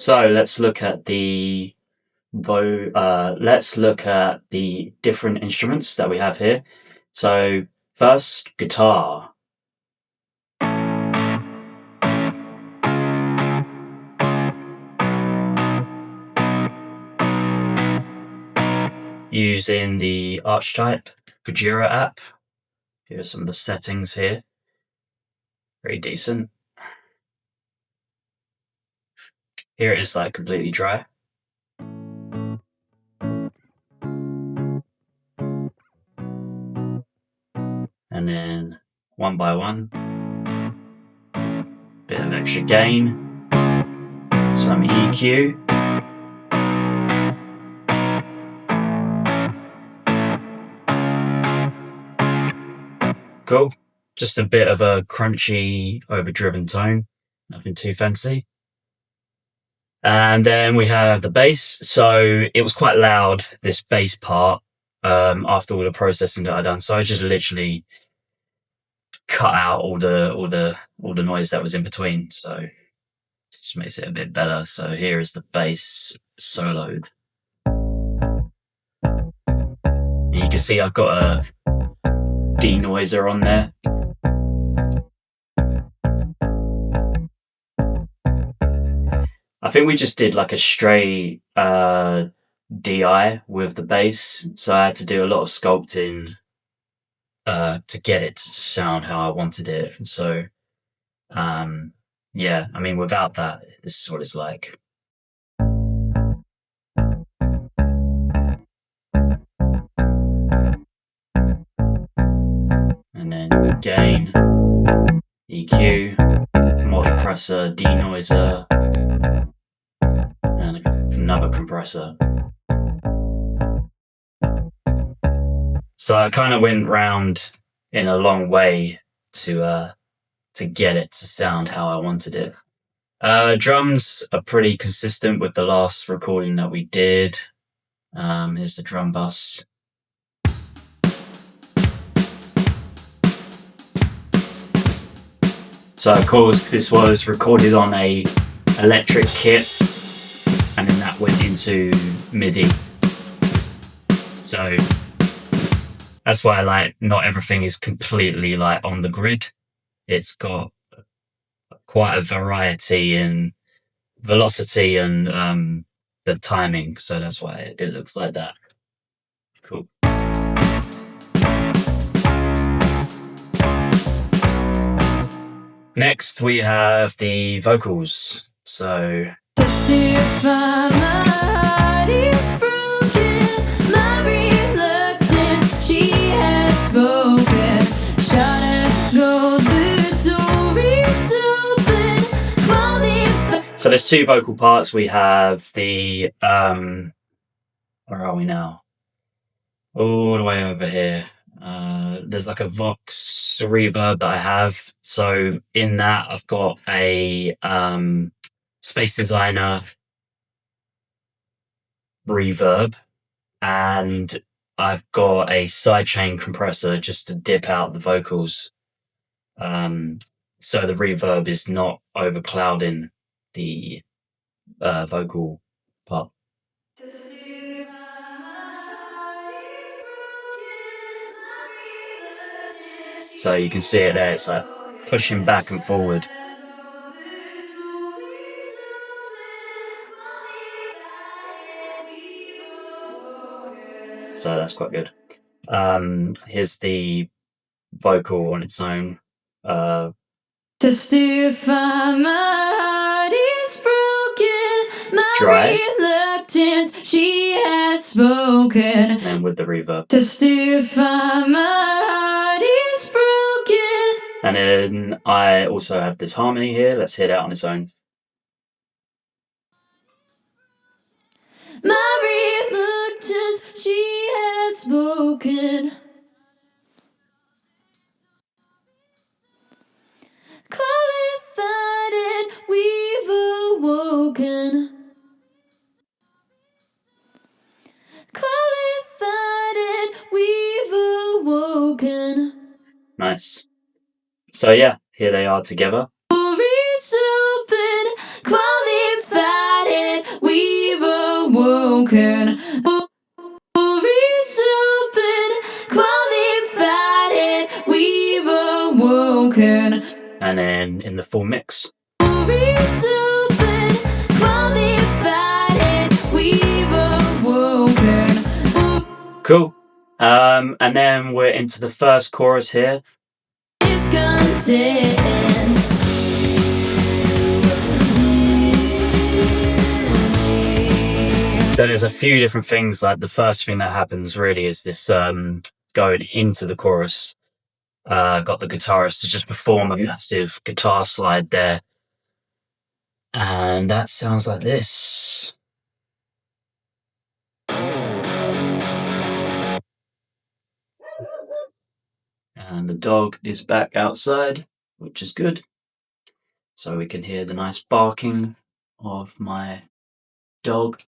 So let's look at the different instruments that we have here. So first, guitar. Using the Archetype Gojira app. Here are some of the settings here. Very decent. Here it is like completely dry. And then one by one. Bit of extra gain. Some EQ. Cool. Just a bit of a crunchy, overdriven tone. Nothing too fancy. And then we have the bass. So it was quite loud, this bass part, after all the processing that I'd done. So I just literally cut out all the noise that was in between. So it just makes it a bit better. So here is the bass soloed. And you can see I've got a denoiser on there. I think we just did like a straight DI with the bass, so I had to do a lot of sculpting to get it to sound how I wanted it. So yeah, I mean, without that, this is what it's like. And then gain, EQ, multipressor, denoiser, and another compressor. So I kind of went round in a long way to get it to sound how I wanted it. Drums are pretty consistent with the last recording that we did. Here's the drum bus. So of course this was recorded on a electric kit, and then that went into MIDI. So that's why like not everything is completely like on the grid. It's got quite a variety in velocity and the timing, so that's why it looks like that. Cool. Next we have the vocals. So Testify, my heart is broken, my reluctance, she has spoken. Shout go the door is open, qualified. So there's two vocal parts. We have the where are we now? All the way over here. There's like a Vox reverb that I have. So in that I've got a Space Designer reverb, and I've got a sidechain compressor just to dip out the vocals, so the reverb is not overclouding the vocal part. So you can see it there, it's like pushing back and forward. So that's quite good. Here's the vocal on its own. Testify, my heart is broken, my Dry. reluctance, she has spoken. And with the reverb. Testify, my heart is broken. And then I also have this harmony here. Let's hear that on its own. My reluctance, she has spoken. Qualified and we've awoken. Qualified and we've awoken. Nice. So yeah, here they are together. Door is open, qualified it, we've awoken. Stories open, qualified it, we've awoken. And then in the full mix. Stories open, qualified it, we've awoken. Cool. And then we're into the first chorus here. Discontent. So there's a few different things. Like the first thing that happens really is this going into the chorus. Got the guitarist to just perform a massive guitar slide there. And that sounds like this. And the dog is back outside, which is good. So we can hear the nice barking of my dog.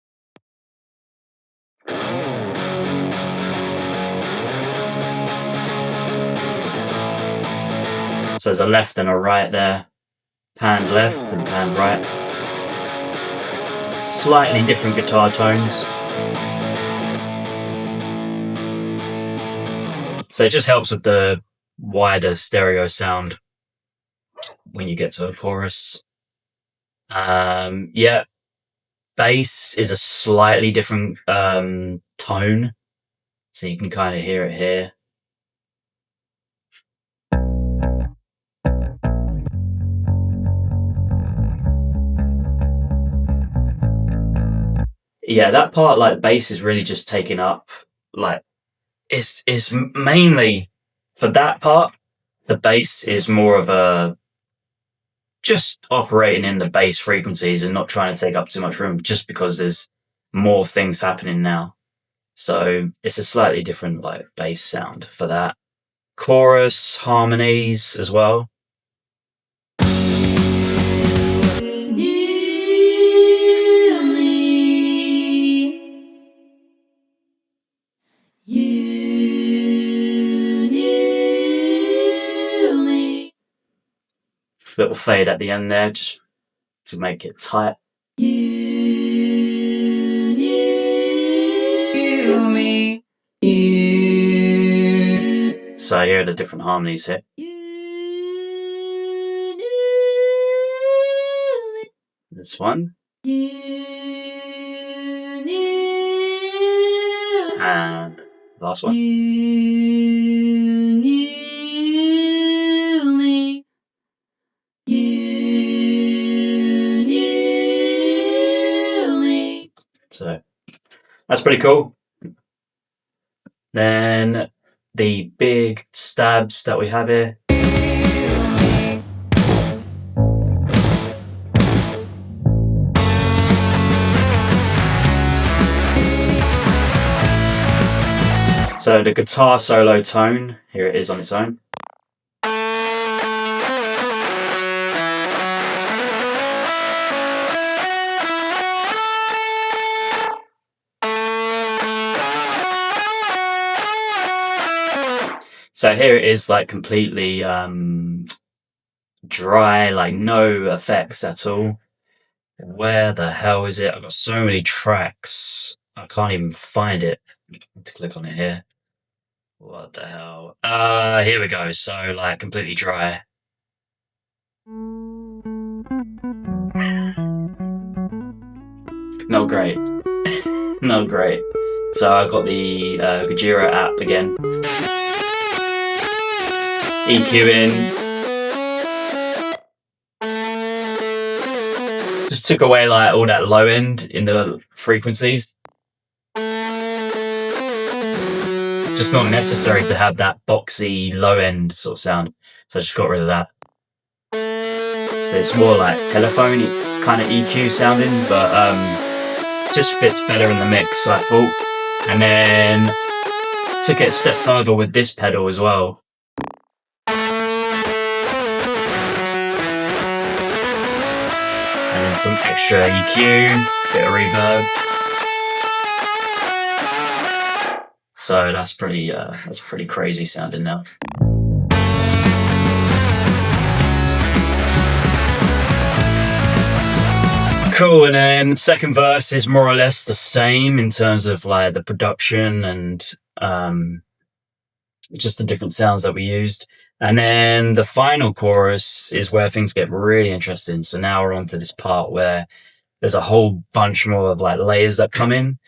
So there's a left and a right there. Panned left and panned right. Slightly different guitar tones. So it just helps with the wider stereo sound when you get to a chorus. Yeah, bass is a slightly different tone. So you can kind of hear it here. Yeah, that part, like bass is really just taking up, like, it's mainly for that part. The bass is more of a just operating in the bass frequencies and not trying to take up too much room, just because there's more things happening now. So it's a slightly different like bass sound for that. Chorus harmonies as well. Little fade at the end there, just to make it tight. So here are the different harmonies here. This one. And last one. So that's pretty cool. Then the big stabs that we have here. So the guitar solo tone, here it is on its own. So here it is like completely dry, like no effects at all. Where the hell is it? I've got so many tracks. I can't even find it. I need to click on it here. What the hell? Here we go. So like completely dry. Not great. Not great. So I got the Gojira app again. EQing. Just took away like all that low end in the frequencies. Just not necessary to have that boxy low end sort of sound. So I just got rid of that. So it's more like telephone kind of EQ sounding, but just fits better in the mix, I thought. And then took it a step further with this pedal as well. And then some extra EQ, bit of reverb. So that's pretty crazy sounding now. Cool. And then second verse is more or less the same in terms of like the production and just the different sounds that we used. And then the final chorus is where things get really interesting. So now we're on to this part where there's a whole bunch more of like layers that come in.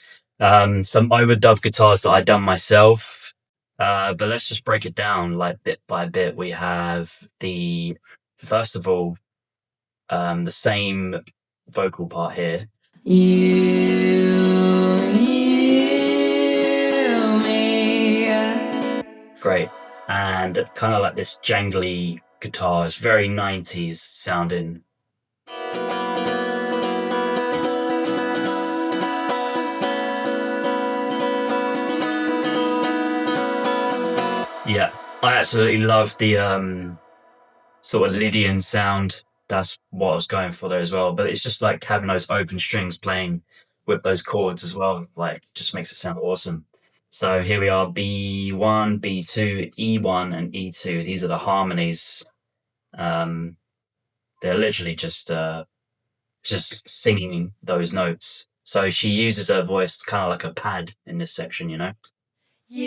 Some overdub guitars that I done myself. But let's just break it down like bit by bit. We have first of all, the same vocal part here. You, me. Great. And kind of like this jangly guitar. It's very 90s sounding. Yeah, I absolutely love the sort of Lydian sound. That's what I was going for there as well. But it's just like having those open strings playing with those chords as well, like just makes it sound awesome. So here we are, B1, B2, E1, and E2. These are the harmonies. They're literally just singing those notes. So she uses her voice kind of like a pad in this section, you know? You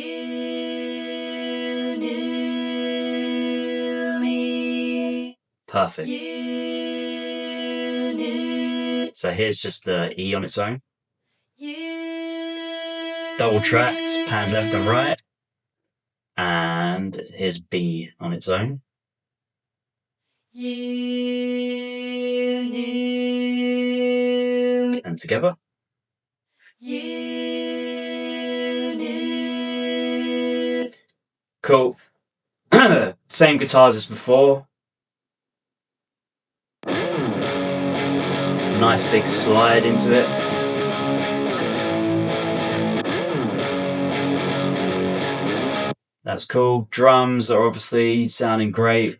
knew me. Perfect. You knew. So here's just the E on its own. You Double tracked, pan left and right. And here's B on its own. You knew. And together. You knew. Cool. Same guitars as before. Nice big slide into it. That's cool. Drums are obviously sounding great.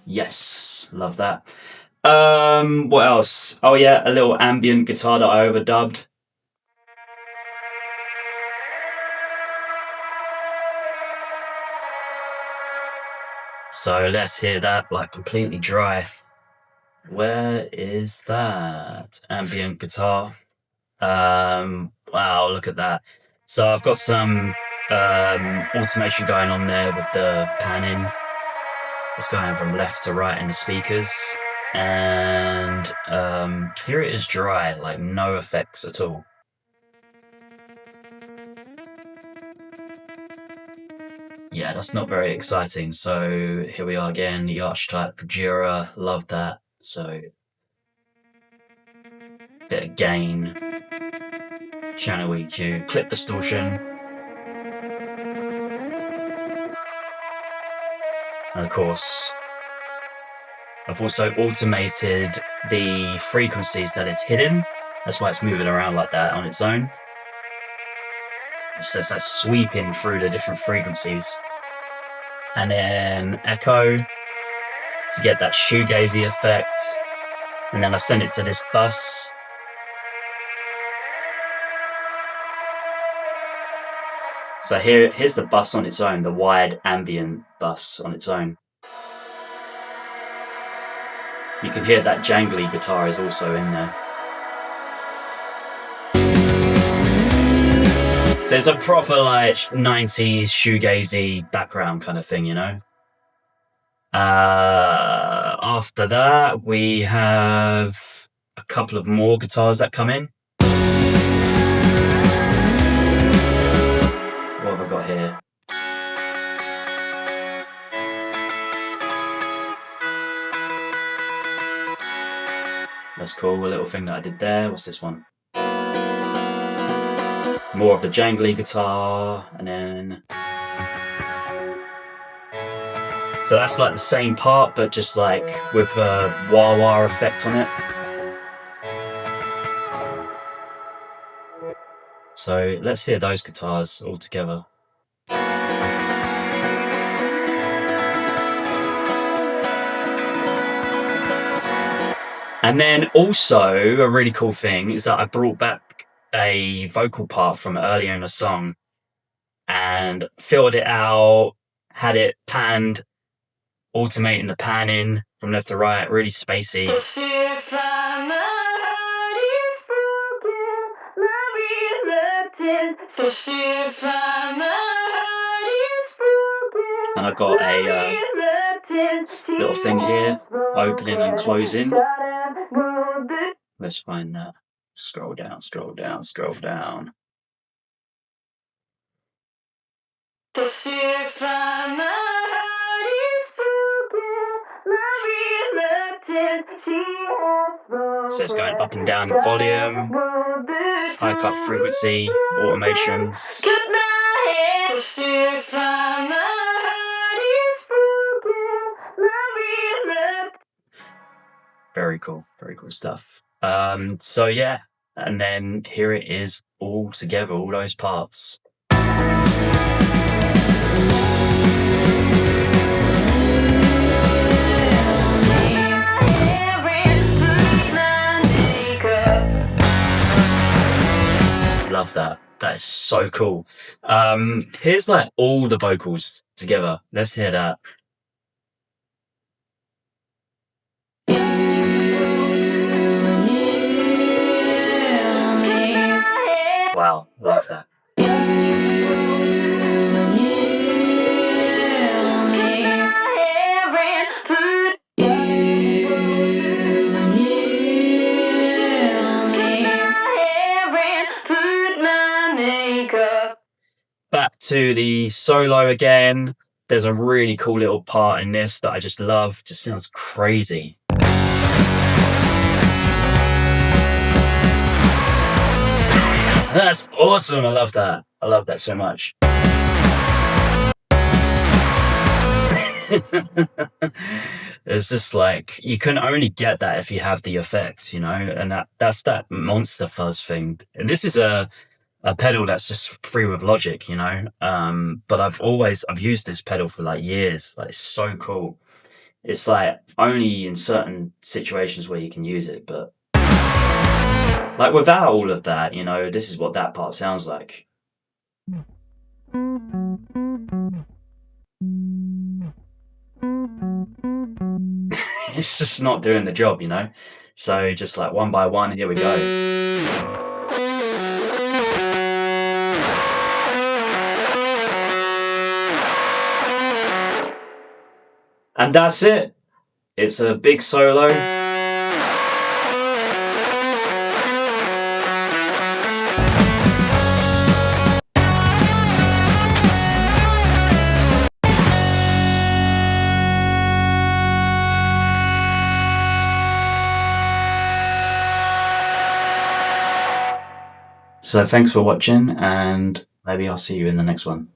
Yes, love that. What else? Oh yeah, a little ambient guitar that I overdubbed. So let's hear that like completely dry. Where is that ambient guitar? Wow, look at that. So I've got some automation going on there with the panning. It's going from left to right in the speakers. And here it is dry, like no effects at all. Yeah, that's not very exciting. So here we are again, the archetype Jura, love that. So bit of gain, channel EQ, clip distortion. And of course, I've also automated the frequencies that it's hidden. That's why it's moving around like that on its own. So it's like sweeping through the different frequencies. And then echo to get that shoegazy effect. And then I send it to this bus. So here's the bus on its own, the wide ambient bus on its own. You can hear that jangly guitar is also in there. So it's a proper like 90s shoegazy background kind of thing, you know? After that, we have a couple of more guitars that come in. What have I got here? That's cool, a little thing that I did there. What's this one? More of the jangly guitar, and then... So that's like the same part, but just like with a wah-wah effect on it. So let's hear those guitars all together. And then also a really cool thing is that I brought back a vocal part from earlier in the song and filled it out, had it panned alternating the panning from left to right, really spacey. Testify, my heart is broken, my reluctance. Testify, my heart is broken. And I've got a little thing here, opening and closing. Let's find that. Scroll down, scroll down, scroll down. Testify, my heart is broken, my reluctance. So it's going up and down in volume, high cut frequency, automations. Testify, my heart is broken, my reluctance. Very cool stuff. So yeah, and then here it is all together, all those parts. Love that. That is so cool. Here's like all the vocals together. Let's hear that. Wow, love that. Back to the solo again. There's a really cool little part in this that I just love. Just sounds crazy. That's awesome. I love that. I love that so much. It's just like, you can only get that if you have the effects, you know, and that's that monster fuzz thing. And this is a pedal that's just free with Logic, you know. But I've used this pedal for like years. Like, it's so cool. It's like only in certain situations where you can use it, but like without all of that, you know, this is what that part sounds like. It's just not doing the job, you know. So just like one by one, here we go. And that's it. It's a big solo. So thanks for watching, and maybe I'll see you in the next one.